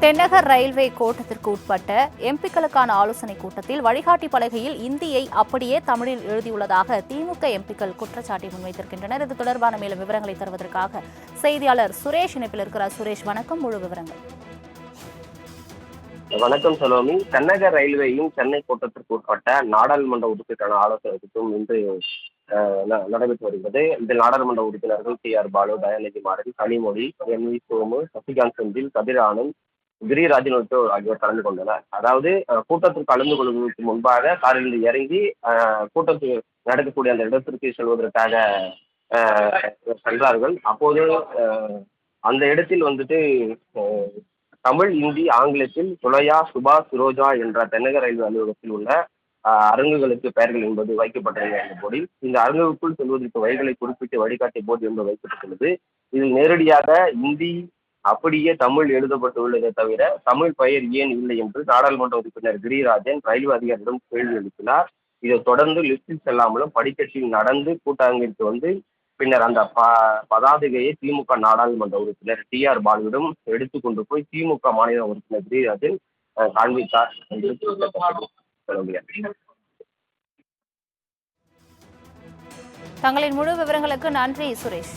தென்னக ரயில்வே கோட்டத்திற்கு உட்பட்ட எம்பிக்களுக்கான ஆலோசனைக் கூட்டத்தில் வழிகாட்டி பலகையில் இந்தியை அப்படியே தமிழில் எழுதியுள்ளதாக திமுக எம்பிக்கள் குற்றச்சாட்டை முன்வைத்திருக்கின்றனர். இது தொடர்பான மேலும் விவரங்களை தருவதற்காக செய்தியாளர் சுரேஷ் இணைப்பில் இருக்கிறார். சுரேஷ், வணக்கம். முழு விவரங்கள். வணக்கம் சலோமி. தென்னக ரயில்வேயும் சென்னை கோட்டத்திற்கு உட்பட்ட நாடாளுமன்ற உறுப்பினருக்கான ஆலோசனை கூட்டம் இன்று நடைபெற்று வருகிறது. இதில் நாடாளுமன்ற உறுப்பினர்கள் டி.ஆர். பாலு, தயாநிதி மாறன், கனிமொழி, என்.வி. சோமு, சசிகாந்த் செந்தில், கதிர் ஆனந்த், கிரிராஜன் உள்ளிட்டோர் ஆகியோர் கலந்து கொண்டனர். அதாவது கூட்டத்தில் கலந்து கொள்வதற்கு முன்பாக காரிலிருந்து இறங்கி கூட்டத்தில் நடக்கக்கூடிய அந்த இடத்திற்கு செல்வதற்காக சென்றார்கள். அப்போது அந்த இடத்தில் வந்துட்டு தமிழ், இந்தி, ஆங்கிலத்தில் சுலையா, சுபா, சிரோஜா என்ற தென்னக ரயில்வே அலுவலகத்தில் உள்ள அரங்குகளுக்கு பெயர்கள் என்பது வைக்கப்பட்டிருந்த அந்த போர்டில் இந்த அரங்குக்குள் செல்வதற்கு வழிகளை குறிப்பிட்டு வழிகாட்டிய போர்டு என்பது வைக்கப்பட்டுள்ளது. இதில் நேரடியாக இந்தி அப்படியே தமிழ் எழுதப்பட்டுள்ளதை தவிர தமிழ் பெயர் ஏன் இல்லை என்று நாடாளுமன்ற உறுப்பினர் கிரிராஜன் ரயில்வே அதிகாரியிடம் கேள்வி எழுப்பினார். இதைத் தொடர்ந்து லிப்டில் செல்லாமலும் படிக்கட்டில் நடந்து கூட்டரங்கிற்கு வந்து பின்னர் அந்த பதாதையை திமுக நாடாளுமன்ற உறுப்பினர் டி.ஆர். பாலுவிடம் எடுத்துக்கொண்டு போய் திமுக மாநில உறுப்பினர் கிரிராஜன் காண்பித்தார் என்று சொல்ல முடியாது. தங்களின் முழு விவரங்களுக்கு நன்றி சுரேஷ்.